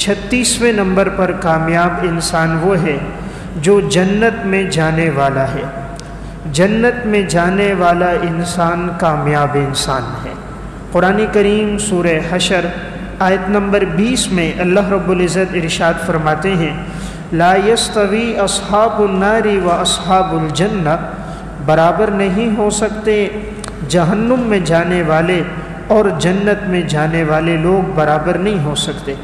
36ویں number پر کامیاب انسان وہ ہے جو جنت میں جانے والا ہے۔ جنت میں جانے والا انسان کامیاب انسان ہے۔ قرآن کریم سورہ حشر آیت نمبر 20 میں اللہ رب العزت ارشاد فرماتے ہیں، لا یستوی اصحاب النار و اصحاب الجنہ، برابر نہیں ہو سکتے جہنم میں جانے والے اور جنت میں جانے والے لوگ برابر نہیں ہو سکتے۔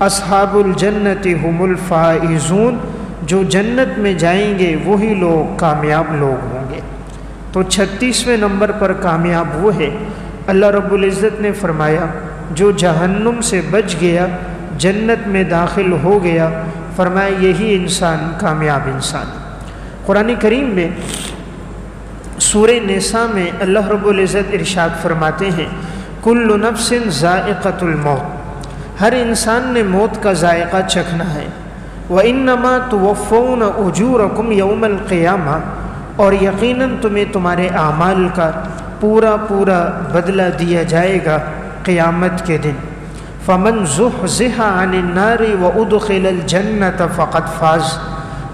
اصحاب الجنت هم الفائزون، جو جنت میں جائیں گے وہی لوگ کامیاب لوگ ہوں گے۔ تو 36ویں نمبر پر کامیاب وہ ہے، اللہ رب العزت نے فرمایا جو جہنم سے بچ گیا، جنت میں داخل ہو گیا، فرمایا یہی انسان کامیاب انسان۔ قرآن کریم میں سورہ نساء میں اللہ رب العزت ارشاد فرماتے ہیں، کل نفس ذائقۃ الموت، ہر انسان نے موت کا ذائقہ چکھنا ہے۔ وَإِنَّمَا تُوَفَّوْنَ أُجُورَكُمْ يَوْمَ الْقِيَامَةِ، اور یقیناً تمہیں تمہارے اعمال کا پورا بدلہ دیا جائے گا قیامت کے دن۔ فَمَنْ زُحْزِحَ عَنِ النَّارِ وَأُدْخِلَ الْجَنَّةَ فَقَدْ فَازَ،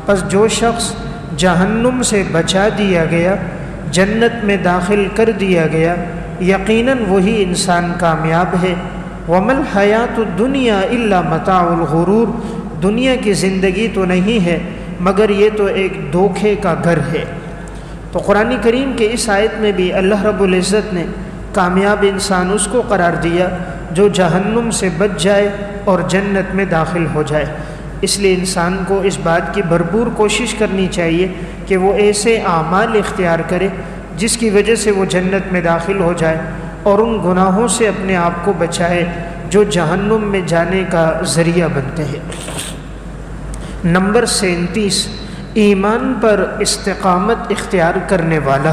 پس جو شخص جہنم سے بچا دیا گیا، جنت میں داخل کر دیا گیا، یقیناً وہی انسان کامیاب ہے۔ وَمَا الْحَيَاةُ الدُّنْيَا إِلَّا مَتَاعُ الْغُرُورِ، دنیا کی زندگی تو نہیں ہے مگر یہ تو ایک دھوکے کا گھر ہے۔ تو قرآن کریم کے اس آیت میں بھی اللہ رب العزت نے کامیاب انسان اس کو قرار دیا جو جہنم سے بچ جائے اور جنت میں داخل ہو جائے۔ اس لیے انسان کو اس بات کی بھرپور کوشش کرنی چاہیے کہ وہ ایسے اعمال اختیار کرے جس کی وجہ سے وہ جنت میں داخل ہو جائے اور ان گناہوں سے اپنے آپ کو بچائے جو جہنم میں جانے کا ذریعہ بنتے ہیں۔ نمبر 37، ایمان پر استقامت اختیار کرنے والا۔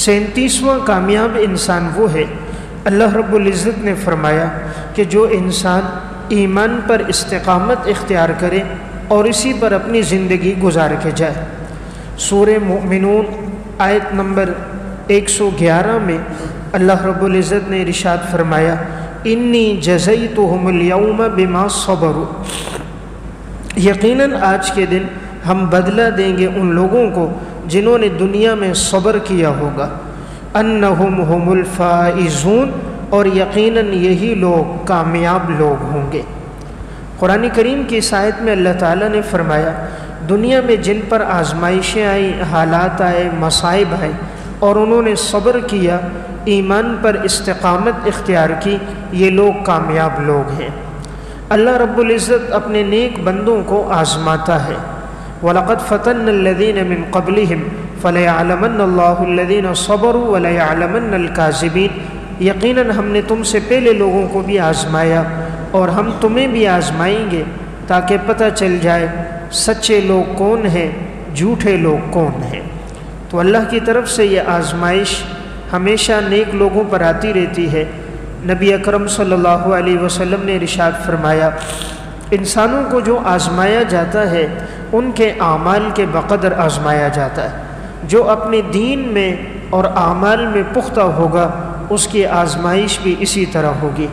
37واں کامیاب انسان وہ ہے، اللہ رب العزت نے فرمایا کہ جو انسان ایمان پر استقامت اختیار کرے اور اسی پر اپنی زندگی گزار کے جائے۔ سورہ مومنون آیت نمبر 111 میں اللہ رب العزت نے ارشاد فرمایا، انی جزیتہم اليوم بما صبروا، یقیناً آج کے دن ہم بدلہ دیں گے ان لوگوں کو جنہوں نے دنیا میں صبر کیا ہوگا، انہم هم الفائزون، اور یقیناً یہی لوگ کامیاب لوگ ہوں گے۔ قرآن کریم کی اس آیت میں اللہ تعالیٰ نے فرمایا دنیا میں جن پر آزمائشیں آئیں، حالات آئے، مصائب آئے اور انہوں نے صبر کیا، ایمان پر استقامت اختیار کی، یہ لوگ کامیاب لوگ ہیں۔ اللہ رب العزت اپنے نیک بندوں کو آزماتا ہے۔ وَلَقَدْ فَتَنَّ الَّذِينَ مِن قَبْلِهِمْ فَلَيَعْلَمَنَّ اللَّهُ الَّذِينَ صَبَرُوا وَلَيَعْلَمَنَّ الْكَاذِبِينَ، یقیناً ہم نے تم سے پہلے لوگوں کو بھی آزمایا اور ہم تمہیں بھی آزمائیں گے تاکہ پتہ چل جائے سچے لوگ کون ہیں، جھوٹے لوگ کون ہیں۔ تو اللہ کی طرف سے یہ آزمائش ہمیشہ نیک لوگوں پر آتی رہتی ہے۔ نبی اکرم صلی اللہ علیہ وسلم نے ارشاد فرمایا، انسانوں کو جو آزمایا جاتا ہے ان کے اعمال کے بقدر آزمایا جاتا ہے۔ جو اپنے دین میں اور اعمال میں پختہ ہوگا اس کی آزمائش بھی اسی طرح ہوگی۔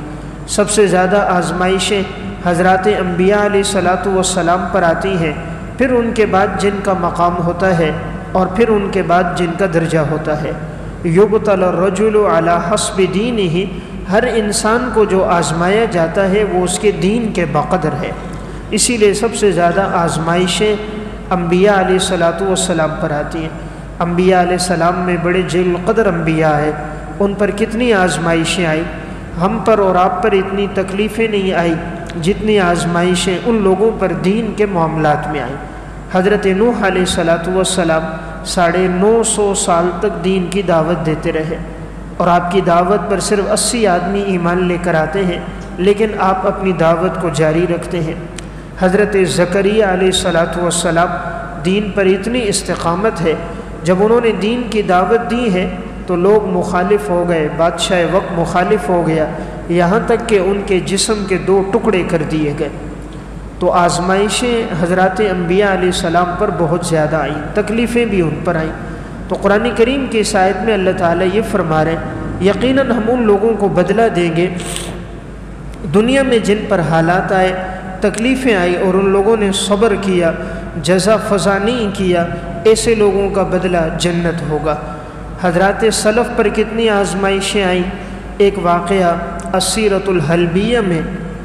سب سے زیادہ آزمائشیں حضرات انبیاء علیہ الصلاۃ والسلام پر آتی ہیں، پھر ان کے بعد جن کا مقام ہوتا ہے اور پھر ان کے بعد جن کا درجہ ہوتا ہے۔ یبتلی الرجل علی حسب دینہ، ہر انسان کو جو آزمایا جاتا ہے وہ اس کے دین کے بقدر ہے۔ اسی لیے سب سے زیادہ آزمائشیں انبیاء علیہ الصلاۃ والسلام پر آتی ہیں۔ انبیاء علیہ السلام میں بڑے جلیل القدر انبیاء ہیں، ان پر کتنی آزمائشیں آئیں، ہم پر اور آپ پر اتنی تکلیفیں نہیں آئی جتنی آزمائشیں ان لوگوں پر دین کے معاملات میں آئیں۔ حضرت نوح علیہ الصلاۃ والسلام 950 سال تک دین کی دعوت دیتے رہے اور آپ کی دعوت پر صرف 80 آدمی ایمان لے کر آتے ہیں، لیکن آپ اپنی دعوت کو جاری رکھتے ہیں۔ حضرت زکریا علیہ الصلاۃ والسلام دین پر اتنی استقامت ہے، جب انہوں نے دین کی دعوت دی ہے تو لوگ مخالف ہو گئے، بادشاہ وقت مخالف ہو گیا، یہاں تک کہ ان کے جسم کے 2 ٹکڑے کر دیے گئے۔ تو آزمائشیں حضرات انبیاء علیہ السلام پر بہت زیادہ آئیں، تکلیفیں بھی ان پر آئیں۔ تو قرآن کریم کی اس آیت میں اللہ تعالیٰ یہ فرما رہے ہیں، یقیناً ہم ان لوگوں کو بدلہ دیں گے دنیا میں جن پر حالات آئے، تکلیفیں آئی اور ان لوگوں نے صبر کیا، جزا فضا نہیں کیا، ایسے لوگوں کا بدلہ جنت ہوگا۔ حضرات سلف پر کتنی آزمائشیں آئیں۔ ایک واقعہ السیرۃ الحلبیہ میں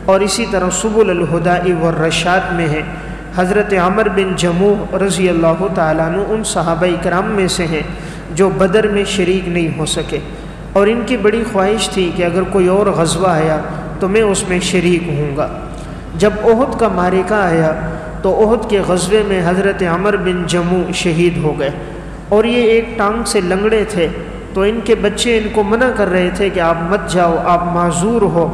اور اسی طرح سبل الہدی والرشاد میں ہے۔ حضرت عمر بن جموح رضی اللہ تعالیٰ عنہ ان صحابہ کرام میں سے ہیں جو بدر میں شریک نہیں ہو سکے، اور ان کی بڑی خواہش تھی کہ اگر کوئی اور غزوہ آیا تو میں اس میں شریک ہوں گا۔ جب احد کا معرکہ آیا تو احد کے غزوے میں حضرت عمر بن جموح شہید ہو گئے، اور یہ ایک ٹانگ سے لنگڑے تھے، تو ان کے بچے ان کو منع کر رہے تھے کہ آپ مت جاؤ، آپ معذور ہو،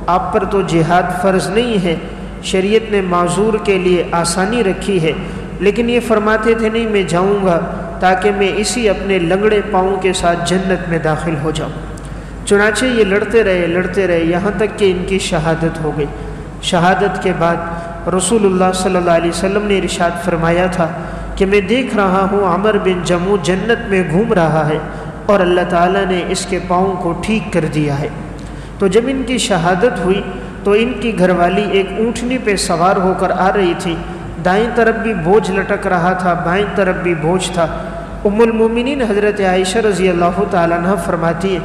آپ پر تو جہاد فرض نہیں ہے، شریعت نے معذور کے لیے آسانی رکھی ہے، لیکن یہ فرماتے تھے نہیں میں جاؤں گا تاکہ میں اسی اپنے لنگڑے پاؤں کے ساتھ جنت میں داخل ہو جاؤں۔ چنانچہ یہ لڑتے رہے یہاں تک کہ ان کی شہادت ہو گئی۔ شہادت کے بعد رسول اللہ صلی اللہ علیہ وسلم نے ارشاد فرمایا تھا کہ میں دیکھ رہا ہوں عمر بن جموح جنت میں گھوم رہا ہے اور اللہ تعالیٰ نے اس کے پاؤں کو ٹھیک کر دیا ہے۔ تو جب ان کی شہادت ہوئی تو ان کی گھر والی ایک اونٹنی پہ سوار ہو کر آ رہی تھی، دائیں طرف بھی بوجھ لٹک رہا تھا، بائیں طرف بھی بوجھ تھا۔ ام المومنین حضرت عائشہ رضی اللہ تعالیٰ عنہ فرماتی ہے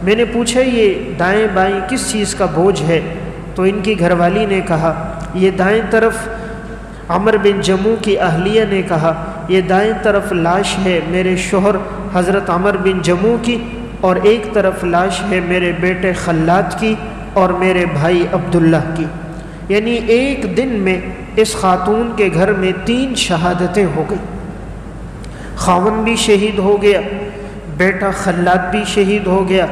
میں نے پوچھا یہ دائیں بائیں کس چیز کا بوجھ ہے؟ تو ان کی گھر والی نے کہا یہ دائیں طرف عمر بن جموح کی اہلیہ نے کہا یہ دائیں طرف لاش ہے میرے شوہر حضرت عمر بن جموح کی، اور ایک طرف لاش ہے میرے بیٹے خلاد کی اور میرے بھائی عبداللہ کی۔ یعنی ایک دن میں اس خاتون کے گھر میں 3 شہادتیں ہو گئی۔ خاوند بھی شہید ہو گیا، بیٹا خلاد بھی شہید ہو گیا،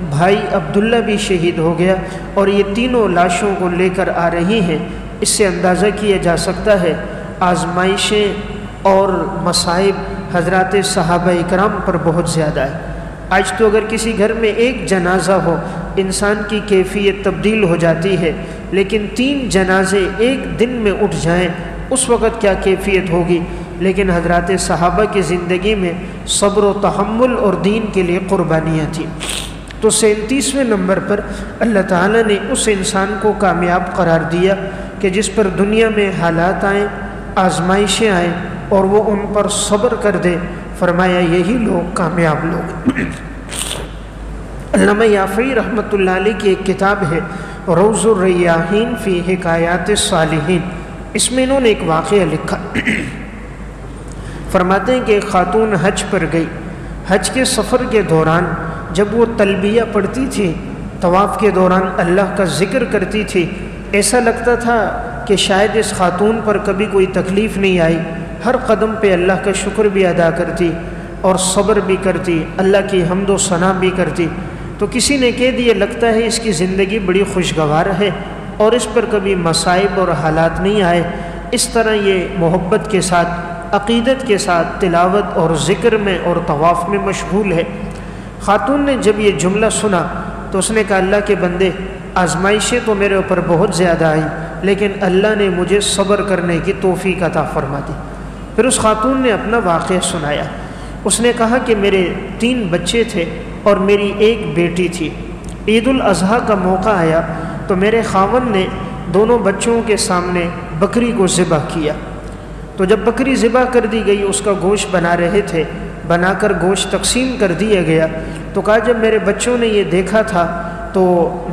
بھائی عبداللہ بھی شہید ہو گیا، اور یہ تینوں لاشوں کو لے کر آ رہی ہیں۔ اس سے اندازہ کیا جا سکتا ہے آزمائشیں اور مصائب حضرات صحابہ کرام پر بہت زیادہ ہے۔ آج تو اگر کسی گھر میں ایک جنازہ ہو انسان کی کیفیت تبدیل ہو جاتی ہے، لیکن 3 جنازے ایک دن میں اٹھ جائیں اس وقت کیا کیفیت ہوگی؟ لیکن حضرات صحابہ کی زندگی میں صبر و تحمل اور دین کے لیے قربانیاں تھیں۔ تو 37ویں نمبر پر اللہ تعالیٰ نے اس انسان کو کامیاب قرار دیا کہ جس پر دنیا میں حالات آئیں، آزمائشیں آئیں اور وہ ان پر صبر کر دے۔ فرمایا یہی لوگ کامیاب لوگ۔ علامہ یافعی رحمۃ اللہ علیہ کی ایک کتاب ہے روض الریاحین فی حکایات الصالحین، اس میں انہوں نے ایک واقعہ لکھا۔ فرماتے ہیں کہ ایک خاتون حج پر گئی، حج کے سفر کے دوران جب وہ تلبیہ پڑھتی تھی، طواف کے دوران اللہ کا ذکر کرتی تھی، ایسا لگتا تھا کہ شاید اس خاتون پر کبھی کوئی تکلیف نہیں آئی، ہر قدم پہ اللہ کا شکر بھی ادا کرتی اور صبر بھی کرتی، اللہ کی حمد و ثنا بھی کرتی۔ تو کسی نے کہہ دیا لگتا ہے اس کی زندگی بڑی خوشگوار ہے اور اس پر کبھی مصائب اور حالات نہیں آئے، اس طرح یہ محبت کے ساتھ عقیدت کے ساتھ تلاوت اور ذکر میں اور طواف میں مشغول ہے۔ خاتون نے جب یہ جملہ سنا تو اس نے کہا اللہ کے بندے، آزمائشیں تو میرے اوپر بہت زیادہ آئیں لیکن اللہ نے مجھے صبر کرنے کی توفیق عطا فرما دی۔ پھر اس خاتون نے اپنا واقعہ سنایا۔ اس نے کہا کہ میرے 3 بچے تھے اور میری ایک بیٹی تھی۔ عید الاضحیٰ کا موقع آیا تو میرے خاوند نے دونوں بچوں کے سامنے بکری کو ذبح کیا۔ تو جب بکری ذبح کر دی گئی اس کا گوشت بنا رہے تھے، بنا کر گوشت تقسیم کر دیا گیا تو کہا جب میرے بچوں نے یہ دیکھا تھا تو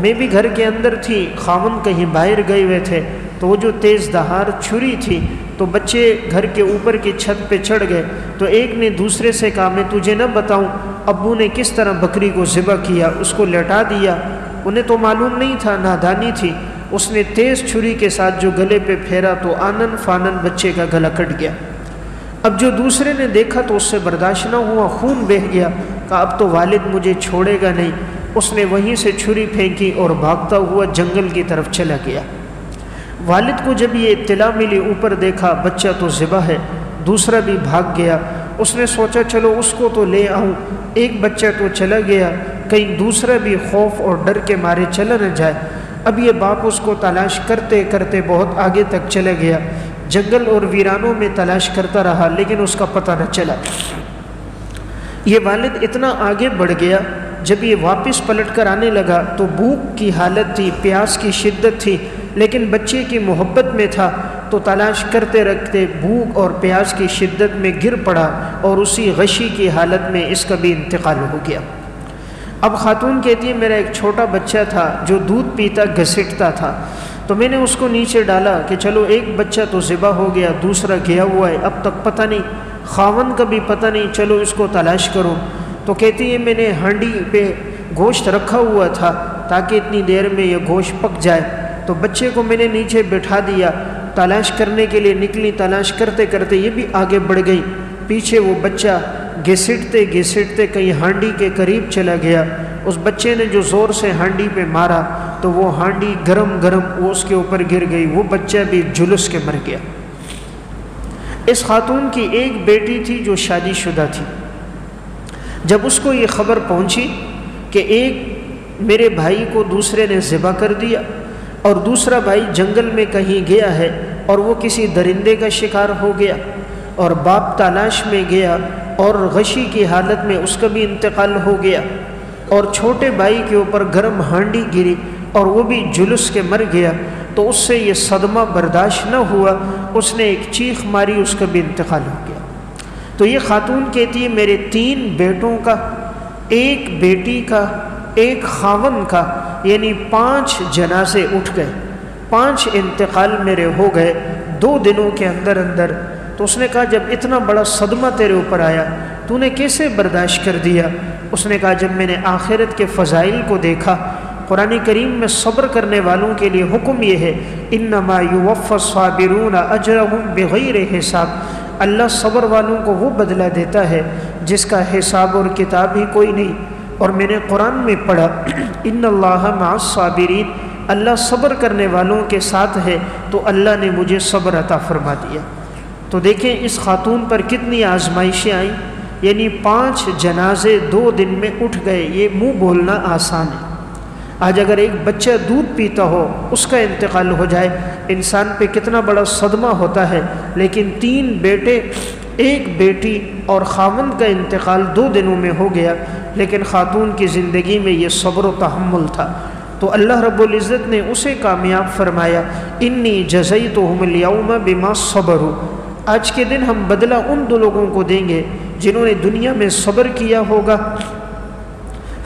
میں بھی گھر کے اندر تھی، خاوند کہیں باہر گئے ہوئے تھے، تو وہ جو تیز دھار چھری تھی تو بچے گھر کے اوپر کی چھت پہ چڑھ گئے، تو ایک نے دوسرے سے کہا میں تجھے نہ بتاؤں ابو نے کس طرح بکری کو ذبح کیا، اس کو لٹا دیا۔ انہیں تو معلوم نہیں تھا، نادانی تھی، اس نے تیز چھری کے ساتھ جو گلے پہ پھیرا تو آنن فانن بچے کا گلا کٹ گیا۔ اب جو دوسرے نے دیکھا تو اس سے برداشت نہ ہوا، خون بہہ گیا، کہا اب تو والد مجھے چھوڑے گا نہیں۔ اس نے وہیں سے چھری پھینکی اور بھاگتا ہوا جنگل کی طرف چلا گیا۔ والد کو جب یہ اطلاع ملی، اوپر دیکھا بچہ تو ذبح ہے، دوسرا بھی بھاگ گیا۔ اس نے سوچا چلو اس کو تو لے آؤں، ایک بچہ تو چلا گیا، کہیں دوسرا بھی خوف اور ڈر کے مارے چلا نہ جائے۔ اب یہ باپ اس کو تلاش کرتے کرتے بہت آگے تک چلا گیا، جنگل اور ویرانوں میں تلاش کرتا رہا لیکن اس کا پتہ نہ چلا۔ یہ والد اتنا آگے بڑھ گیا جب یہ واپس پلٹ کر آنے لگا تو بھوک کی حالت تھی، پیاس کی شدت تھی، لیکن بچے کی محبت میں تھا تو تلاش کرتے رکھتے بھوک اور پیاس کی شدت میں گر پڑا اور اسی غشی کی حالت میں اس کا بھی انتقال ہو گیا۔ اب خاتون کہتی ہے میرا ایک چھوٹا بچہ تھا جو دودھ پیتا گھسٹتا تھا، تو میں نے اس کو نیچے ڈالا کہ چلو ایک بچہ تو ذبح ہو گیا، دوسرا گیا ہوا ہے، اب تک پتہ نہیں، خاوند کا بھی پتہ نہیں، چلو اس کو تلاش کرو۔ تو کہتی ہے میں نے ہانڈی پہ گوشت رکھا ہوا تھا تاکہ اتنی دیر میں یہ گوشت پک جائے، تو بچے کو میں نے نیچے بٹھا دیا، تلاش کرنے کے لیے نکلی، تلاش کرتے کرتے یہ بھی آگے بڑھ گئی، پیچھے وہ بچہ گھسٹتے گھسٹتے کہیں ہانڈی کے قریب چلا گیا۔ اس بچے نے جو زور سے ہانڈی پہ مارا تو وہ ہانڈی گرم گرم وہ اس کے اوپر گر گئی، وہ بچہ بھی جھلس کے مر گیا۔ اس خاتون کی ایک بیٹی تھی جو شادی شدہ تھی، جب اس کو یہ خبر پہنچی کہ ایک میرے بھائی کو دوسرے نے ذبح کر دیا اور دوسرا بھائی جنگل میں کہیں گیا ہے اور وہ کسی درندے کا شکار ہو گیا اور باپ تلاش میں گیا اور غشی کی حالت میں اس کا بھی انتقال ہو گیا اور چھوٹے بھائی کے اوپر گرم ہانڈی گری اور وہ بھی جلس کے مر گیا، تو اس سے یہ صدمہ برداشت نہ ہوا، اس نے ایک چیخ ماری، اس کا بھی انتقال ہو گیا۔ تو یہ خاتون کہتی ہے میرے 3 بیٹوں کا، ایک بیٹی کا، ایک خاوند کا، یعنی 5 جنازے اٹھ گئے، 5 انتقال میرے ہو گئے 2 دنوں کے اندر اندر۔ تو اس نے کہا جب اتنا بڑا صدمہ تیرے اوپر آیا تو نے کیسے برداشت کر دیا؟ اس نے کہا جب میں نے آخرت کے فضائل کو دیکھا، قرآن کریم میں صبر کرنے والوں کے لیے حکم یہ ہے انما یوفی الصابرون اجرهم بغیر حساب، اللہ صبر والوں کو وہ بدلہ دیتا ہے جس کا حساب اور کتاب ہی کوئی نہیں۔ اور میں نے قرآن میں پڑھا ان اللہ مع الصابرین، اللہ صبر کرنے والوں کے ساتھ ہے، تو اللہ نے مجھے صبر عطا فرما دیا۔ تو دیکھیں اس خاتون پر کتنی آزمائشیں آئیں، یعنی 5 جنازے 2 دن میں اٹھ گئے۔ یہ منہ بولنا آسان ہے، آج اگر ایک بچہ دودھ پیتا ہو اس کا انتقال ہو جائے انسان پہ کتنا بڑا صدمہ ہوتا ہے، لیکن 3 بیٹے، ایک بیٹی اور خاوند کا انتقال 2 دنوں میں ہو گیا، لیکن خاتون کی زندگی میں یہ صبر و تحمل تھا۔ تو اللہ رب العزت نے اسے کامیاب فرمایا انی جزیتہم اليوم بما صبروا، آج کے دن ہم بدلہ ان 2 لوگوں کو دیں گے جنہوں نے دنیا میں صبر کیا ہوگا،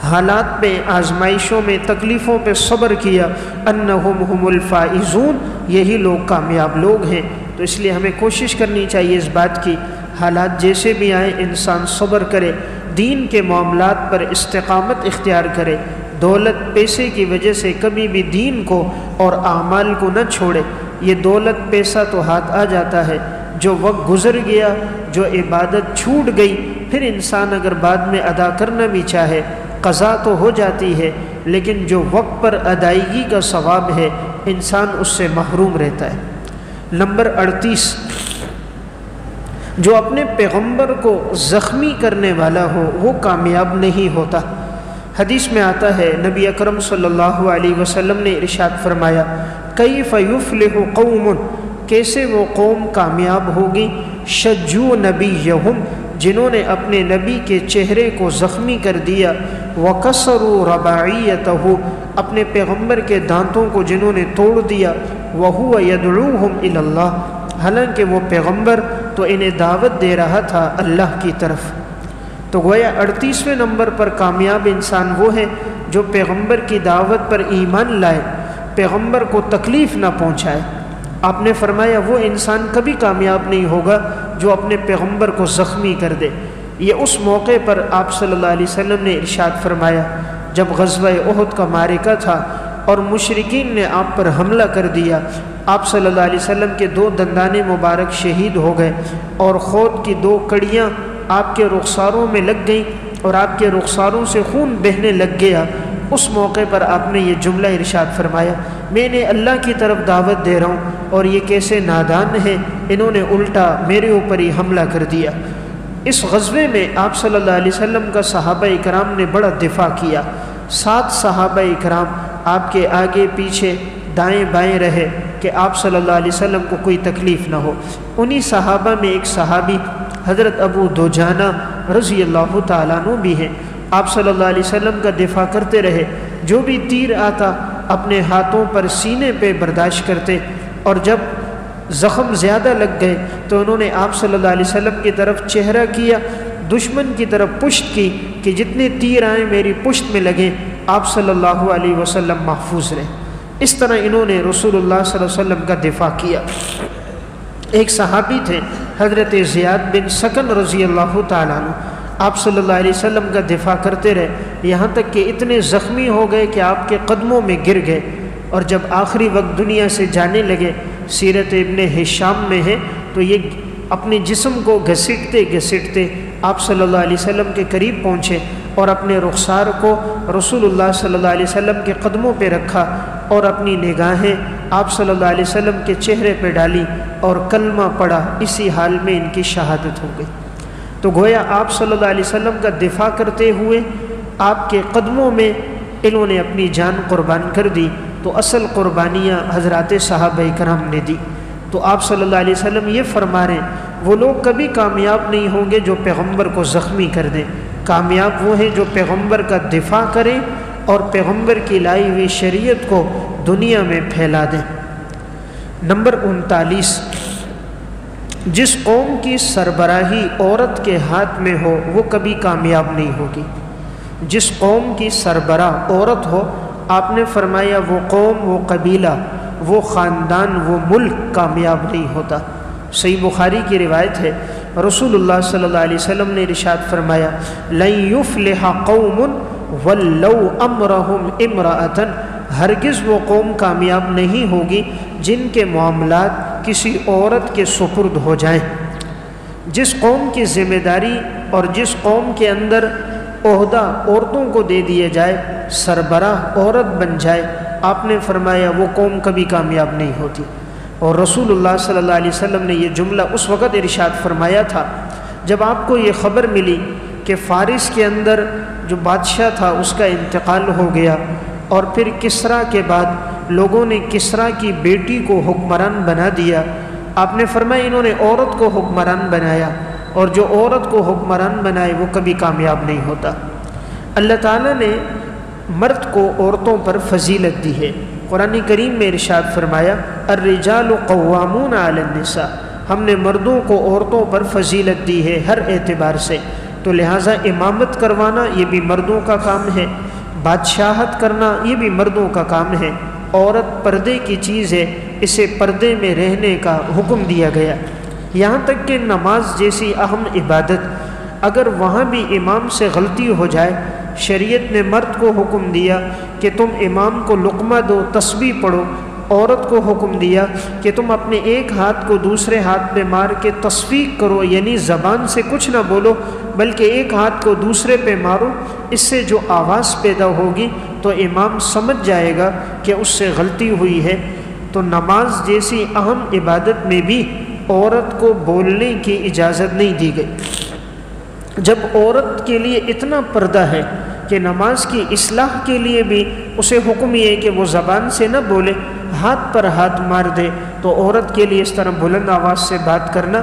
حالات پہ، آزمائشوں میں، تکلیفوں پہ صبر کیا، انہم هم الفائزون، یہی لوگ کامیاب لوگ ہیں۔ تو اس لیے ہمیں کوشش کرنی چاہیے اس بات کی، حالات جیسے بھی آئیں انسان صبر کرے، دین کے معاملات پر استقامت اختیار کرے، دولت پیسے کی وجہ سے کبھی بھی دین کو اور اعمال کو نہ چھوڑے۔ یہ دولت پیسہ تو ہاتھ آ جاتا ہے، جو وقت گزر گیا، جو عبادت چھوٹ گئی، پھر انسان اگر بعد میں ادا کرنا بھی چاہے قضا تو ہو جاتی ہے، لیکن جو وقت پر ادائیگی کا ثواب ہے انسان اس سے محروم رہتا ہے۔ نمبر 38، جو اپنے پیغمبر کو زخمی کرنے والا ہو وہ کامیاب نہیں ہوتا۔ حدیث میں آتا ہے نبی اکرم صلی اللہ علیہ وسلم نے ارشاد فرمایا کیف یفلح قوم، کیسے وہ قوم کامیاب ہوگی، شجو نبیہم، جنہوں نے اپنے نبی کے چہرے کو زخمی کر دیا، وکسروا رباعیتہ، اپنے پیغمبر کے دانتوں کو جنہوں نے توڑ دیا، وہو یدعوہم الی اللہ، حالانکہ وہ پیغمبر تو انہیں دعوت دے رہا تھا اللہ کی طرف۔ تو گویا 38ویں نمبر پر کامیاب انسان وہ ہے جو پیغمبر کی دعوت پر ایمان لائے، پیغمبر کو تکلیف نہ پہنچائے۔ آپ نے فرمایا وہ انسان کبھی کامیاب نہیں ہوگا جو اپنے پیغمبر کو زخمی کر دے۔ یہ اس موقع پر آپ صلی اللہ علیہ وسلم نے ارشاد فرمایا جب غزوہ احد کا معرکہ تھا اور مشرکین نے آپ پر حملہ کر دیا، آپ صلی اللہ علیہ وسلم کے 2 دندان مبارک شہید ہو گئے اور خود کی 2 کڑیاں آپ کے رخساروں میں لگ گئیں اور آپ کے رخساروں سے خون بہنے لگ گیا۔ اس موقع پر آپ نے یہ جملہ ارشاد فرمایا میں نے اللہ کی طرف دعوت دے رہا ہوں اور یہ کیسے نادان ہیں، انہوں نے الٹا میرے اوپر ہی حملہ کر دیا۔ اس غزوے میں آپ صلی اللہ علیہ وسلم کا صحابہ اکرام نے بڑا دفاع کیا، 7 صحابہ اکرام آپ کے آگے پیچھے دائیں بائیں رہے کہ آپ صلی اللہ علیہ وسلم کو کوئی تکلیف نہ ہو۔ انہی صحابہ میں ایک صحابی حضرت ابو دجانہ رضی اللہ تعالیٰ عنہ بھی ہیں۔ آپ صلی اللہ علیہ وسلم کا دفاع کرتے رہے، جو بھی تیر آتا اپنے ہاتھوں پر سینے پہ برداشت کرتے، اور جب زخم زیادہ لگ گئے تو انہوں نے آپ صلی اللہ علیہ وسلم کی طرف چہرہ کیا، دشمن کی طرف پشت کی کہ جتنے تیر آئیں میری پشت میں لگیں، آپ صلی اللہ علیہ وسلم محفوظ رہے۔ اس طرح انہوں نے رسول اللہ صلی اللہ علیہ وسلم کا دفاع کیا۔ ایک صحابی تھے حضرت زیاد بن سکن رضی اللہ تعالیٰ عنہ، آپ صلی اللہ علیہ وسلم کا دفاع کرتے رہے، یہاں تک کہ اتنے زخمی ہو گئے کہ آپ کے قدموں میں گر گئے، اور جب آخری وقت دنیا سے جانے لگے، سیرت ابن ہشام میں ہے، تو یہ اپنے جسم کو گھسیٹتے گھسیٹتے آپ صلی اللہ علیہ وسلم کے قریب پہنچے اور اپنے رخسار کو رسول اللہ صلی اللہ علیہ وسلم کے قدموں پہ رکھا اور اپنی نگاہیں آپ صلی اللہ علیہ وسلم کے چہرے پہ ڈالی اور کلمہ پڑھا۔ اسی حال میں ان کی شہادت ہو گئی۔ تو گویا آپ صلی اللہ علیہ وسلم کا دفاع کرتے ہوئے آپ کے قدموں میں انہوں نے اپنی جان قربان کر دی، تو اصل قربانیاں حضرات صحابہ کرام نے دی۔ تو آپ صلی اللہ علیہ وسلم یہ فرما رہے ہیں وہ لوگ کبھی کامیاب نہیں ہوں گے جو پیغمبر کو زخمی کر دیں، کامیاب وہ ہیں جو پیغمبر کا دفاع کریں اور پیغمبر کی لائی ہوئی شریعت کو دنیا میں پھیلا دیں۔ نمبر 39، جس قوم کی سربراہی عورت کے ہاتھ میں ہو وہ کبھی کامیاب نہیں ہوگی۔ جس قوم کی سربراہ عورت ہو، آپ نے فرمایا وہ قوم، وہ قبیلہ، وہ خاندان، وہ ملک کامیاب نہیں ہوتا۔ صحیح بخاری کی روایت ہے، رسول اللہ صلی اللہ علیہ وسلم نے ارشاد فرمایا لن یفلح قوم ولو امرهم امرأة، ہرگز وہ قوم کامیاب نہیں ہوگی جن کے معاملات کسی عورت کے سپرد ہو جائیں۔ جس قوم کی ذمہ داری اور جس قوم کے اندر عہدہ عورتوں کو دے دیا جائے، سربراہ عورت بن جائے، آپ نے فرمایا وہ قوم کبھی کامیاب نہیں ہوتی۔ اور رسول اللہ صلی اللہ علیہ وسلم نے یہ جملہ اس وقت ارشاد فرمایا تھا جب آپ کو یہ خبر ملی کہ فارس کے اندر جو بادشاہ تھا اس کا انتقال ہو گیا، اور پھر کسریٰ کے بعد لوگوں نے کسریٰ کی بیٹی کو حکمران بنا دیا۔ آپ نے فرمایا انہوں نے عورت کو حکمران بنایا، اور جو عورت کو حکمران بنائے وہ کبھی کامیاب نہیں ہوتا۔ اللہ تعالیٰ نے مرد کو عورتوں پر فضیلت دی ہے۔ قرآن کریم میں ارشاد فرمایا الرجال قوامون علی النساء، ہم نے مردوں کو عورتوں پر فضیلت دی ہے ہر اعتبار سے، تو لہٰذا امامت کروانا یہ بھی مردوں کا کام ہے، بادشاہت کرنا یہ بھی مردوں کا کام ہے۔ عورت پردے کی چیز ہے، اسے پردے میں رہنے کا حکم دیا گیا۔ یہاں تک کہ نماز جیسی اہم عبادت اگر وہاں بھی امام سے غلطی ہو جائے، شریعت نے مرد کو حکم دیا کہ تم امام کو لقمہ دو، تسبیح پڑھو، عورت کو حکم دیا کہ تم اپنے ایک ہاتھ کو دوسرے ہاتھ پہ مار کے تصفیق کرو، یعنی زبان سے کچھ نہ بولو بلکہ ایک ہاتھ کو دوسرے پہ مارو، اس سے جو آواز پیدا ہوگی تو امام سمجھ جائے گا کہ اس سے غلطی ہوئی ہے۔ تو نماز جیسی اہم عبادت میں بھی عورت کو بولنے کی اجازت نہیں دی گئی۔ جب عورت کے لیے اتنا پردہ ہے کہ نماز کی اصلاح کے لیے بھی اسے حکم یہ ہے کہ وہ زبان سے نہ بولے، ہاتھ پر ہاتھ مار دے، تو عورت کے لیے اس طرح بلند آواز سے بات کرنا،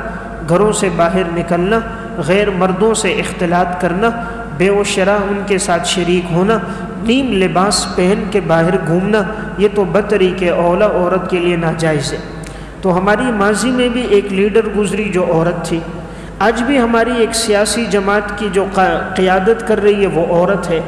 گھروں سے باہر نکلنا، غیر مردوں سے اختلاط کرنا، بے و شرع ان کے ساتھ شریک ہونا، نیم لباس پہن کے باہر گھومنا، یہ تو بطریق اولا عورت کے لیے ناجائز ہے۔ تو ہماری ماضی میں بھی ایک لیڈر گزری جو عورت تھی، آج بھی ہماری ایک سیاسی جماعت کی جو قیادت کر رہی ہے وہ عورت ہے،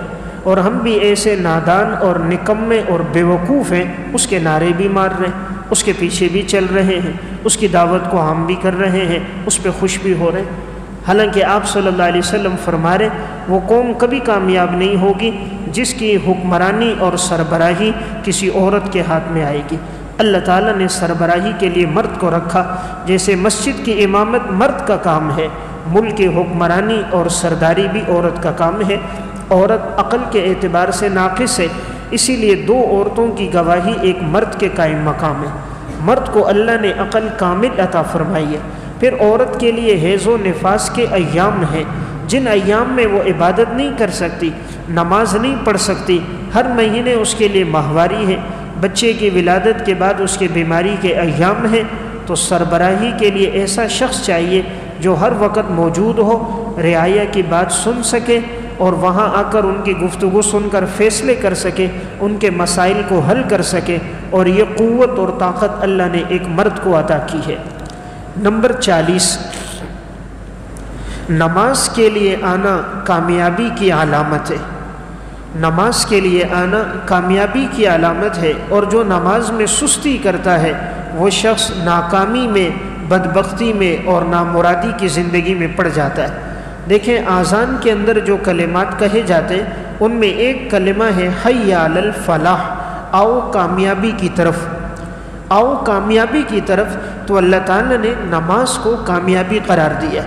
اور ہم بھی ایسے نادان اور نکمے اور بیوقوف ہیں، اس کے نعرے بھی مار رہے ہیں، اس کے پیچھے بھی چل رہے ہیں، اس کی دعوت کو ہم بھی کر رہے ہیں، اس پہ خوش بھی ہو رہے ہیں، حالانکہ آپ صلی اللہ علیہ وسلم فرما رہے وہ قوم کبھی کامیاب نہیں ہوگی جس کی حکمرانی اور سربراہی کسی عورت کے ہاتھ میں آئے گی۔ اللہ تعالیٰ نے سربراہی کے لیے مرد کو رکھا، جیسے مسجد کی امامت مرد کا کام ہے، ملک کی حکمرانی اور سرداری بھی عورت کا کام ہے۔ عورت عقل کے اعتبار سے ناقص ہے، اسی لیے دو عورتوں کی گواہی ایک مرد کے قائم مقام ہے۔ مرد کو اللہ نے عقل کامل عطا فرمائی ہے۔ پھر عورت کے لیے حیض و نفاس کے ایام ہیں، جن ایام میں وہ عبادت نہیں کر سکتی، نماز نہیں پڑھ سکتی، ہر مہینے اس کے لیے ماہواری ہے، بچے کی ولادت کے بعد اس کے بیماری کے ایام ہیں۔ تو سربراہی کے لیے ایسا شخص چاہیے جو ہر وقت موجود ہو، رعایا کی بات سن سکے اور وہاں آ کر ان کی گفتگو سن کر فیصلے کر سکے، ان کے مسائل کو حل کر سکے، اور یہ قوت اور طاقت اللہ نے ایک مرد کو عطا کی ہے۔ نمبر 40، نماز کے لیے آنا کامیابی کی علامت ہے۔ نماز کے لیے آنا کامیابی کی علامت ہے، اور جو نماز میں سستی کرتا ہے وہ شخص ناکامی میں، بدبختی میں اور نامرادی کی زندگی میں پڑ جاتا ہے۔ دیکھیں آذان کے اندر جو کلمات کہے جاتے ان میں ایک کلمہ ہے حی علی الفلاح، آؤ کامیابی کی طرف، آؤ کامیابی کی طرف۔ تو اللہ تعالیٰ نے نماز کو کامیابی قرار دیا۔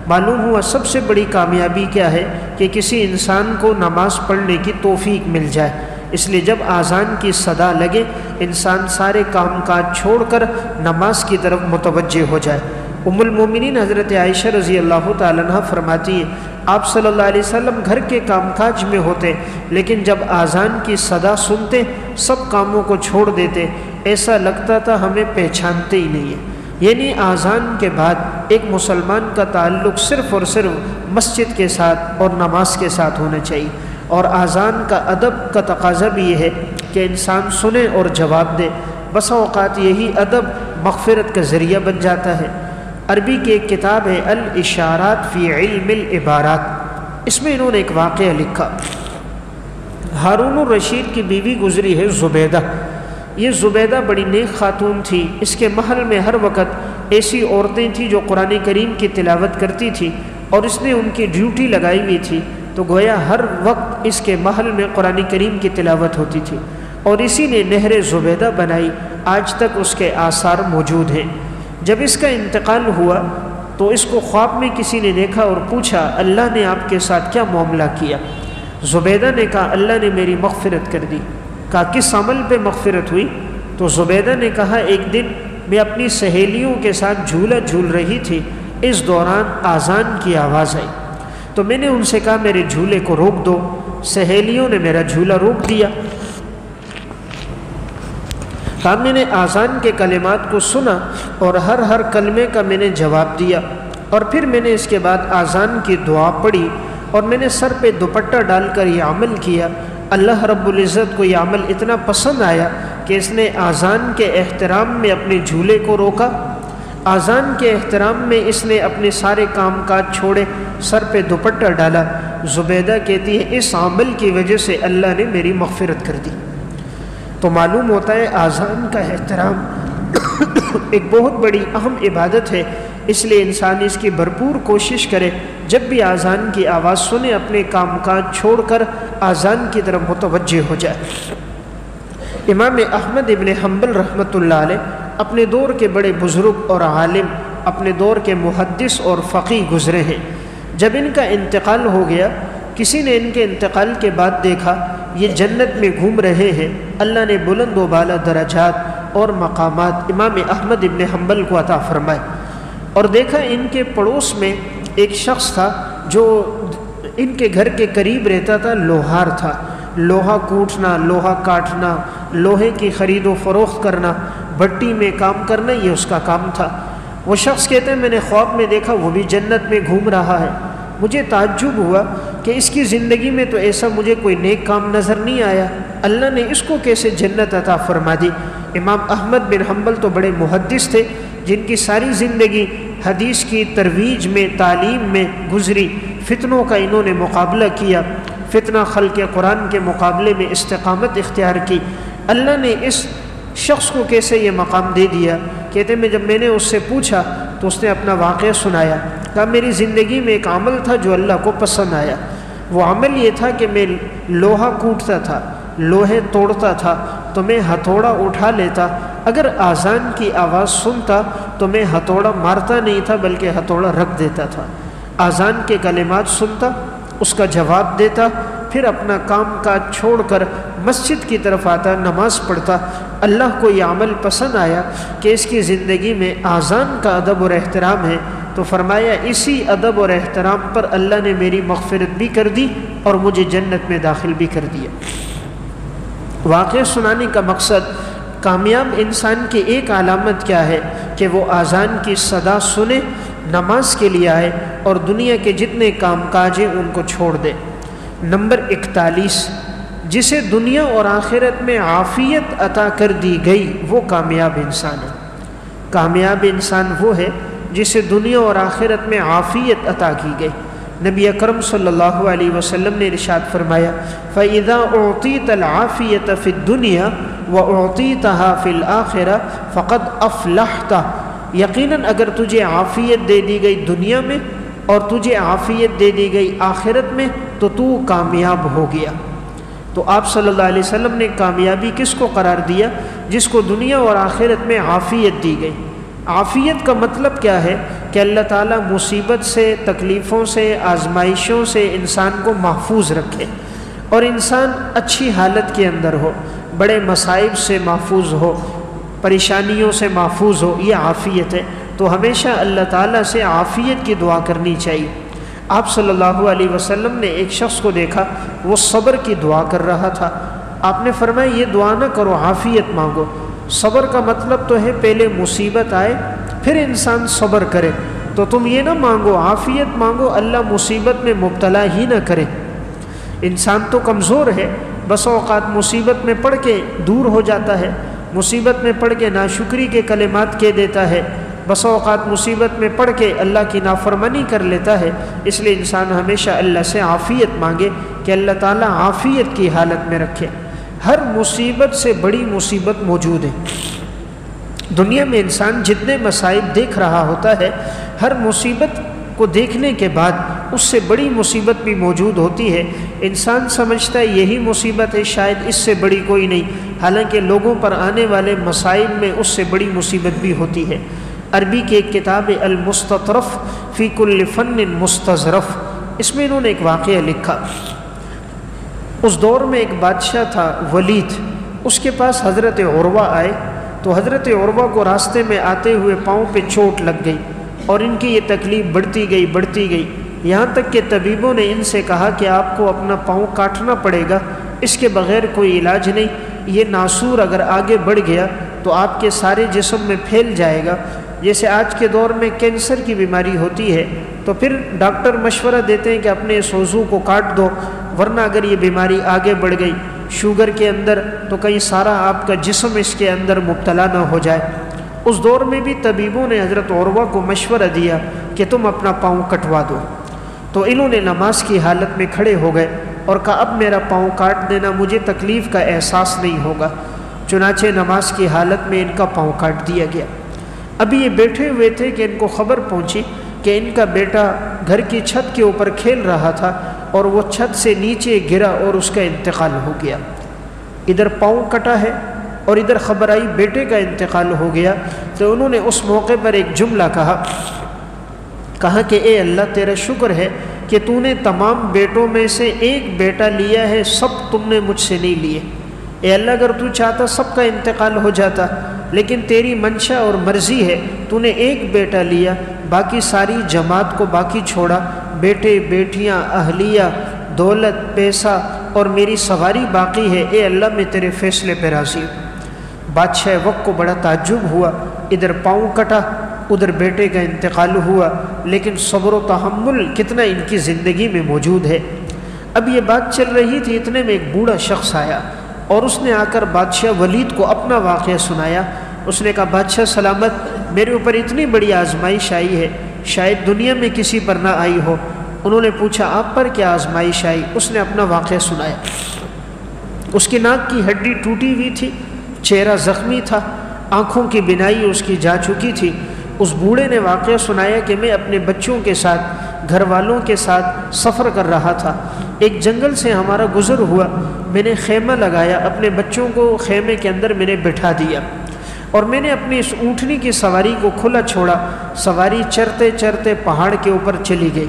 معلوم ہوا سب سے بڑی کامیابی کیا ہے کہ کسی انسان کو نماز پڑھنے کی توفیق مل جائے۔ اس لیے جب آذان کی صدا لگے انسان سارے کام کاج چھوڑ کر نماز کی طرف متوجہ ہو جائے۔ ام المومنین حضرت عائشہ رضی اللہ تعالیٰ عنہ فرماتی ہے آپ صلی اللہ علیہ وسلم گھر کے کام کاج میں ہوتے، لیکن جب آذان کی صدا سنتے سب کاموں کو چھوڑ دیتے، ایسا لگتا تھا ہمیں پہچانتے ہی نہیں ہیں۔ یعنی آذان کے بعد ایک مسلمان کا تعلق صرف اور صرف مسجد کے ساتھ اور نماز کے ساتھ ہونا چاہیے، اور آذان کا ادب کا تقاضا بھی یہ ہے کہ انسان سنے اور جواب دے۔ بسا اوقات یہی ادب مغفرت کا ذریعہ بن جاتا ہے۔ عربی کی ایک کتاب ہے الاشارات فی علم العبارات، اس میں انہوں نے ایک واقعہ لکھا۔ ہارون الرشید کی بیوی گزری ہے زبیدہ۔ یہ زبیدہ بڑی نیک خاتون تھی، اس کے محل میں ہر وقت ایسی عورتیں تھیں جو قرآن کریم کی تلاوت کرتی تھی، اور اس نے ان کی ڈیوٹی لگائی ہوئی تھی، تو گویا ہر وقت اس کے محل میں قرآن کریم کی تلاوت ہوتی تھی، اور اسی نے نہر زبیدہ بنائی، آج تک اس کے آثار موجود ہیں۔ جب اس کا انتقال ہوا تو اس کو خواب میں کسی نے دیکھا اور پوچھا اللہ نے آپ کے ساتھ کیا معاملہ کیا؟ زبیدہ نے کہا اللہ نے میری مغفرت کر دی۔ کہا کس عمل پہ مغفرت ہوئی؟ تو زبیدہ نے کہا ایک دن میں اپنی سہیلیوں کے ساتھ جھولا جھول رہی تھی، اس دوران آذان کی آواز آئی، تو میں نے ان سے کہا میرے جھولے کو روک دو۔ سہیلیوں نے میرا جھولا روک دیا۔ کہا میں نے آذان کے کلمات کو سنا اور ہر کلمے کا میں نے جواب دیا، اور پھر میں نے اس کے بعد آذان کی دعا پڑھی، اور میں نے سر پہ دوپٹہ ڈال کر یہ عمل کیا۔ اللہ رب العزت کو یہ عمل اتنا پسند آیا کہ اس نے آذان کے احترام میں اپنے جھولے کو روکا، آذان کے احترام میں اس نے اپنے سارے کام کاج چھوڑے، سر پہ دوپٹہ ڈالا۔ زبیدہ کہتی ہے اس عمل کی وجہ سے اللہ نے میری مغفرت کر دی۔ تو معلوم ہوتا ہے آذان کا احترام ایک بہت بڑی اہم عبادت ہے، اس لیے انسان اس کی بھرپور کوشش کرے، جب بھی آذان کی آواز سنے اپنے کام کاج چھوڑ کر آذان کی طرف متوجہ ہو جائے۔ امام احمد ابن حنبل رحمۃ اللہ علیہ اپنے دور کے بڑے بزرگ اور عالم، اپنے دور کے محدث اور فقیہ گزرے ہیں۔ جب ان کا انتقال ہو گیا، کسی نے ان کے انتقال کے بعد دیکھا یہ جنت میں گھوم رہے ہیں، اللہ نے بلند و بالا درجات اور مقامات امام احمد ابن حنبل کو عطا فرمائے، اور دیکھا ان کے پڑوس میں ایک شخص تھا جو ان کے گھر کے قریب رہتا تھا، لوہار تھا، لوہا کوٹنا، لوہا کاٹنا، لوہے کی خرید و فروخت کرنا، بھٹی میں کام کرنا، یہ اس کا کام تھا۔ وہ شخص کہتے ہیں میں نے خواب میں دیکھا وہ بھی جنت میں گھوم رہا ہے، مجھے تعجب ہوا کہ اس کی زندگی میں تو ایسا مجھے کوئی نیک کام نظر نہیں آیا، اللہ نے اس کو کیسے جنت عطا فرما دی۔ امام احمد بن حنبل تو بڑے محدث تھے، جن کی ساری زندگی حدیث کی ترویج میں، تعلیم میں گزری، فتنوں کا انہوں نے مقابلہ کیا، فتنہ خلق قرآن کے مقابلے میں استقامت اختیار کی۔ اللہ نے اس شخص کو کیسے یہ مقام دے دیا؟ کہتے ہیں جب میں نے اس سے پوچھا تو اس نے اپنا واقعہ سنایا، کہا میری زندگی میں ایک عمل تھا جو اللہ کو پسند آیا، وہ عمل یہ تھا کہ میں لوہا کوٹتا تھا، لوہے توڑتا تھا، تو میں ہتھوڑا اٹھا لیتا، اگر آذان کی آواز سنتا تو میں ہتھوڑا مارتا نہیں تھا بلکہ ہتھوڑا رکھ دیتا تھا، آذان کے کلمات سنتا، اس کا جواب دیتا، پھر اپنا کام کاج چھوڑ کر مسجد کی طرف آتا، نماز پڑھتا۔ اللہ کو یہ عمل پسند آیا کہ اس کی زندگی میں آذان کا ادب اور احترام ہے، تو فرمایا اسی ادب اور احترام پر اللہ نے میری مغفرت بھی کر دی اور مجھے جنت میں داخل بھی کر دیا۔ واقعہ سنانے کا مقصد کامیاب انسان کی ایک علامت کیا ہے کہ وہ آذان کی صدا سنے، نماز کے لیے آئے اور دنیا کے جتنے کام کاج ہیں ان کو چھوڑ دے۔ نمبر 41، جسے دنیا اور آخرت میں عافیت عطا کر دی گئی وہ کامیاب انسان ہے۔ کامیاب انسان وہ ہے جسے دنیا اور آخرت میں عافیت عطا کی گئی۔ نبی اکرم صلی اللہ علیہ وسلم نے ارشاد فرمایا فَإِذَا أُعْطِيتَ الْعَافِيَةَ فِي الدُّنْيَا وَأُعْطِيتَهَا فِي الْآخِرَةِ فَقَدْ أَفْلَحْتَ، یقیناً اگر تجھے عافیت دے دی گئی دنیا میں اور تجھے عافیت دے دی گئی آخرت میں تو کامیاب ہو گیا۔ تو آپ صلی اللہ علیہ وسلم نے کامیابی کس کو قرار دیا؟ جس کو دنیا اور آخرت میں عافیت دی گئی۔ عافیت کا مطلب کیا ہے؟ کہ اللہ تعالیٰ مصیبت سے، تکلیفوں سے، آزمائشوں سے انسان کو محفوظ رکھے اور انسان اچھی حالت کے اندر ہو، بڑے مصائب سے محفوظ ہو، پریشانیوں سے محفوظ ہو، یہ عافیت ہے۔ تو ہمیشہ اللہ تعالیٰ سے عافیت کی دعا کرنی چاہیے۔ آپ صلی اللہ علیہ وسلم نے ایک شخص کو دیکھا، وہ صبر کی دعا کر رہا تھا۔ آپ نے فرمایا یہ دعا نہ کرو، عافیت مانگو۔ صبر کا مطلب تو ہے پہلے مصیبت آئے پھر انسان صبر کرے، تو تم یہ نہ مانگو، عافیت مانگو، اللہ مصیبت میں مبتلا ہی نہ کرے۔ انسان تو کمزور ہے، بس اوقات مصیبت میں پڑھ کے دور ہو جاتا ہے، مصیبت میں پڑھ کے ناشکری کے کلمات کہہ دیتا ہے، بس اوقات مصیبت میں پڑھ کے اللہ کی نافرمانی کر لیتا ہے۔ اس لیے انسان ہمیشہ اللہ سے عافیت مانگے کہ اللہ تعالیٰ عافیت کی حالت میں رکھے۔ ہر مصیبت سے بڑی مصیبت موجود ہے۔ دنیا میں انسان جتنے مصائب دیکھ رہا ہوتا ہے، ہر مصیبت کو دیکھنے کے بعد اس سے بڑی مصیبت بھی موجود ہوتی ہے۔ انسان سمجھتا ہے یہی مصیبت ہے، شاید اس سے بڑی کوئی نہیں، حالانکہ لوگوں پر آنے والے مصائب میں اس سے بڑی مصیبت بھی ہوتی ہے۔ عربی کی ایک کتاب المستطرف فی کل فن مستظرف، اس میں انہوں نے ایک واقعہ لکھا۔ اس دور میں ایک بادشاہ تھا ولید، اس کے پاس حضرت عروہ آئے، تو حضرت عروہ کو راستے میں آتے ہوئے پاؤں پہ چوٹ لگ گئی اور ان کی یہ تکلیف بڑھتی گئی، یہاں تک کہ طبیبوں نے ان سے کہا کہ آپ کو اپنا پاؤں کاٹنا پڑے گا، اس کے بغیر کوئی علاج نہیں، یہ ناسور اگر آگے بڑھ گیا تو آپ کے سارے جسم میں پھیل جائے گا۔ جیسے آج کے دور میں کینسر کی بیماری ہوتی ہے تو پھر ڈاکٹر مشورہ دیتے ہیں کہ اپنے اس عضو کو کاٹ دو، ورنہ اگر یہ بیماری آگے بڑھ گئی شوگر کے اندر تو کہیں سارا آپ کا جسم اس کے اندر مبتلا نہ ہو جائے۔ اس دور میں بھی طبیبوں نے حضرت عروہ کو مشورہ دیا کہ تم اپنا پاؤں کٹوا دو، تو انہوں نے نماز کی حالت میں کھڑے ہو گئے اور کہا اب میرا پاؤں کاٹ دینا، مجھے تکلیف کا احساس نہیں ہوگا۔ چنانچہ نماز کی حالت میں ان کا پاؤں کاٹ دیا گیا۔ ابھی یہ بیٹھے ہوئے تھے کہ ان کو خبر پہنچی کہ ان کا بیٹا گھر کی چھت کے اوپر کھیل رہا تھا اور وہ چھت سے نیچے گرا اور اس کا انتقال ہو گیا۔ ادھر پاؤں کٹا ہے اور ادھر خبر آئی بیٹے کا انتقال ہو گیا، تو انہوں نے اس موقع پر ایک جملہ کہا کہ اے اللہ تیرا شکر ہے کہ تو نے تمام بیٹوں میں سے ایک بیٹا لیا ہے، سب تم نے مجھ سے نہیں لیے۔ اے اللہ اگر تو چاہتا سب کا انتقال ہو جاتا، لیکن تیری منشا اور مرضی ہے، تو نے ایک بیٹا لیا، باقی ساری جماعت کو باقی چھوڑا، بیٹے بیٹیاں اہلیہ دولت پیسہ اور میری سواری باقی ہے۔ اے اللہ میں تیرے فیصلے پہ راضی ہوں۔ بادشاہ وقت کو بڑا تعجب ہوا، ادھر پاؤں کٹا ادھر بیٹے کا انتقال ہوا، لیکن صبر و تحمل کتنا ان کی زندگی میں موجود ہے۔ اب یہ بات چل رہی تھی، اتنے میں ایک بوڑھا شخص آیا اور اس نے آ کر بادشاہ ولید کو اپنا واقعہ سنایا۔ اس نے کہا بادشاہ سلامت، میرے اوپر اتنی بڑی آزمائش آئی ہے، شاید دنیا میں کسی پر نہ آئی ہو۔ انہوں نے پوچھا آپ پر کیا آزمائش آئی؟ اس نے اپنا واقعہ سنایا۔ اس کی ناک کی ہڈی ٹوٹی ہوئی تھی، چہرہ زخمی تھا، آنکھوں کی بینائی اس کی جا چکی تھی۔ اس بوڑھے نے واقعہ سنایا کہ میں اپنے بچوں کے ساتھ، گھر والوں کے ساتھ سفر کر رہا تھا، ایک جنگل سے ہمارا گزر ہوا، میں نے خیمہ لگایا، اپنے بچوں کو خیمے کے اندر میں نے بٹھا دیا اور میں نے اپنی اس اونٹنی کی سواری کو کھلا چھوڑا۔ سواری چرتے چرتے پہاڑ کے اوپر چلی گئی،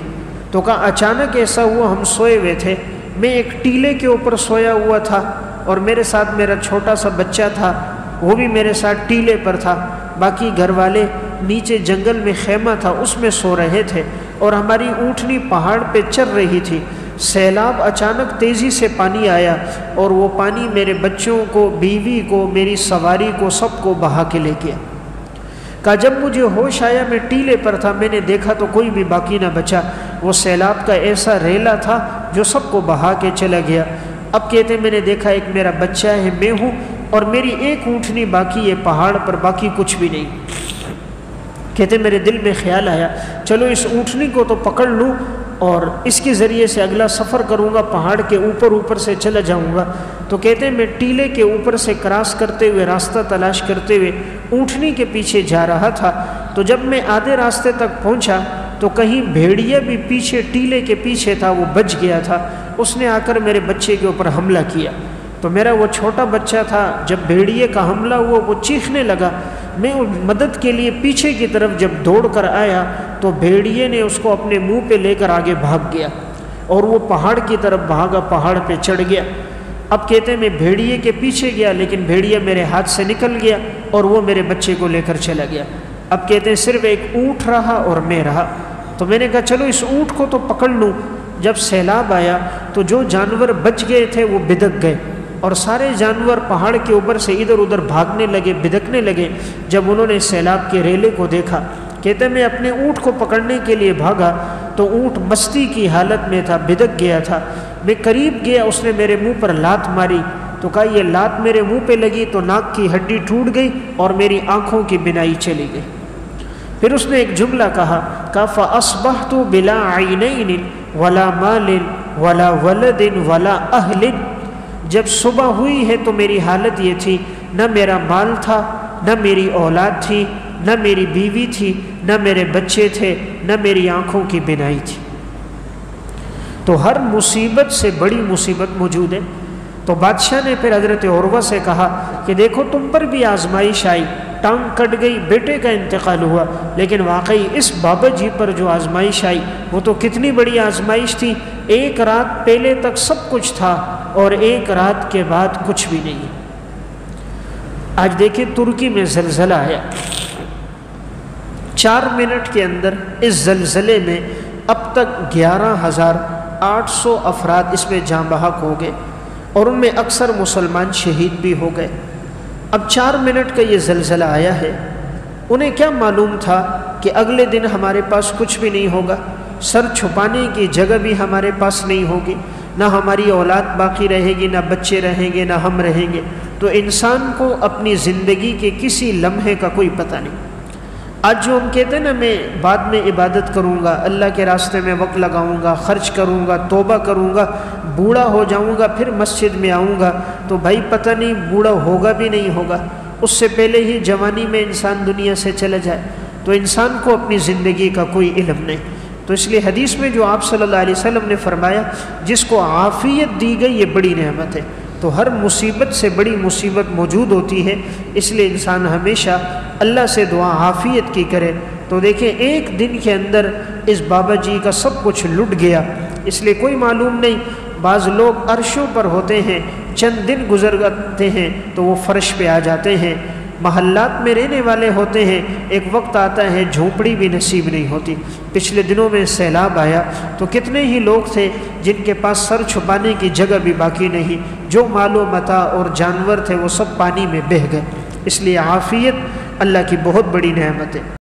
تو کہا اچانک ایسا ہوا ہم سوئے ہوئے تھے، میں ایک ٹیلے کے اوپر سویا ہوا تھا اور میرے ساتھ میرا چھوٹا سا بچہ تھا، وہ بھی میرے ساتھ ٹیلے پر تھا، باقی گھر والے نیچے جنگل میں خیمہ تھا اس میں سو رہے تھے اور ہماری اونٹنی پہاڑ پہ چل رہی تھی۔ سیلاب اچانک تیزی سے پانی آیا اور وہ پانی میرے بچوں کو، بیوی کو، میری سواری کو، سب کو بہا کے لے گیا۔ کہا جب مجھے ہوش آیا میں ٹیلے پر تھا، میں نے دیکھا تو کوئی بھی باقی نہ بچا، وہ سیلاب کا ایسا ریلا تھا جو سب کو بہا کے چلا گیا۔ اب کہتے ہیں میں نے دیکھا ایک میرا بچہ ہے، میں ہوں، اور میری ایک اونٹنی باقی ہے پہاڑ پر، باقی کچھ بھی نہیں۔ کہتے میرے دل میں خیال آیا چلو اس اونٹنی کو تو پکڑ لوں اور اس کے ذریعے سے اگلا سفر کروں گا، پہاڑ کے اوپر سے چلا جاؤں گا۔ تو کہتے ہیں میں ٹیلے کے اوپر سے کراس کرتے ہوئے، راستہ تلاش کرتے ہوئے اونٹنی کے پیچھے جا رہا تھا۔ تو جب میں آدھے راستے تک پہنچا تو کہیں بھیڑیا بھی پیچھے ٹیلے کے پیچھے تھا، وہ بچ گیا تھا۔ اس نے آ کر میرے بچے کے اوپر حملہ کیا۔ تو میرا وہ چھوٹا بچہ تھا، جب بھیڑیے کا حملہ ہوا وہ چیخنے لگا۔ میں مدد کے لیے پیچھے کی طرف جب دوڑ کر آیا تو بھیڑیے نے اس کو اپنے منہ پہ لے کر آگے بھاگ گیا اور وہ پہاڑ کی طرف بھاگا، پہاڑ پہ چڑھ گیا۔ اب کہتے ہیں میں بھیڑیے کے پیچھے گیا، لیکن بھیڑیا میرے ہاتھ سے نکل گیا اور وہ میرے بچے کو لے کر چلا گیا۔ اب کہتے ہیں صرف ایک اونٹ رہا اور میں رہا۔ تو میں نے کہا چلو اس اونٹ کو تو پکڑ لوں۔ جب سیلاب آیا تو جو جانور بچ گئے تھے وہ بدک گئے، اور سارے جانور پہاڑ کے اوپر سے ادھر ادھر بھاگنے لگے، بدکنے لگے۔ جب انہوں نے سیلاب کے ریلے کو دیکھا، کہتے میں اپنے اونٹ کو پکڑنے کے لیے بھاگا تو اونٹ مستی کی حالت میں تھا، بدک گیا تھا۔ میں قریب گیا، اس نے میرے منہ پر لات ماری، تو کہا یہ لات میرے منہ پہ لگی تو ناک کی ہڈی ٹوٹ گئی اور میری آنکھوں کی بینائی چلی گئی۔ پھر اس نے ایک جملہ کہا فَأَصْبَحْتُ بِلَا عَيْنَيْنِ وَلَا مَالٍ وَلَا وَلَدٍ وَلَا أَهْلٍ۔ جب صبح ہوئی ہے تو میری حالت یہ تھی، نہ میرا مال تھا، نہ میری اولاد تھی، نہ میری بیوی تھی، نہ میرے بچے تھے، نہ میری آنکھوں کی بینائی تھی۔ تو ہر مصیبت سے بڑی مصیبت موجود ہے۔ تو بادشاہ نے پھر حضرت عروہ سے کہا کہ دیکھو تم پر بھی آزمائش آئی، ٹانگ کٹ گئی، بیٹے کا انتقال ہوا، لیکن واقعی اس بابا جی پر جو آزمائش آئی وہ تو کتنی بڑی آزمائش تھی۔ ایک رات پہلے تک سب کچھ تھا اور ایک رات کے بعد کچھ بھی نہیں۔ آج دیکھیں ترکی میں زلزلہ آیا، 4 منٹ کے اندر اس زلزلے میں اب تک 11,800 افراد اس میں جاں بحق ہو گئے، اور ان میں اکثر مسلمان شہید بھی ہو گئے۔ اب 4 منٹ کا یہ زلزلہ آیا ہے، انہیں کیا معلوم تھا کہ اگلے دن ہمارے پاس کچھ بھی نہیں ہوگا، سر چھپانے کی جگہ بھی ہمارے پاس نہیں ہوگی، نہ ہماری اولاد باقی رہے گی، نہ بچے رہیں گے، نہ ہم رہیں گے۔ تو انسان کو اپنی زندگی کے کسی لمحے کا کوئی پتہ نہیں۔ آج جو ہم کہتے ہیں نا میں بعد میں عبادت کروں گا، اللہ کے راستے میں وقت لگاؤں گا، خرچ کروں گا، توبہ کروں گا، بوڑھا ہو جاؤں گا پھر مسجد میں آؤں گا، تو بھائی پتہ نہیں بوڑھا ہوگا بھی نہیں ہوگا، اس سے پہلے ہی جوانی میں انسان دنیا سے چلا جائے۔ تو انسان کو اپنی زندگی کا کوئی علم نہیں۔ تو اس لیے حدیث میں جو آپ صلی اللہ علیہ وسلم نے فرمایا جس کو عافیت دی گئی یہ بڑی نعمت ہے۔ تو ہر مصیبت سے بڑی مصیبت موجود ہوتی ہے، اس لیے انسان ہمیشہ اللہ سے دعا عافیت کی کرے۔ تو دیکھیں ایک دن کے اندر اس بابا جی کا سب کچھ لٹ گیا، اس لیے کوئی معلوم نہیں۔ بعض لوگ عرشوں پر ہوتے ہیں، چند دن گزر جاتے ہیں تو وہ فرش پہ آ جاتے ہیں، محلات میں رہنے والے ہوتے ہیں، ایک وقت آتا ہے جھونپڑی بھی نصیب نہیں ہوتی۔ پچھلے دنوں میں سیلاب آیا تو کتنے ہی لوگ تھے جن کے پاس سر چھپانے کی جگہ بھی باقی نہیں، جو مال و متاع اور جانور تھے وہ سب پانی میں بہہ گئے۔ اس لیے عافیت اللہ کی بہت بڑی نعمت ہے۔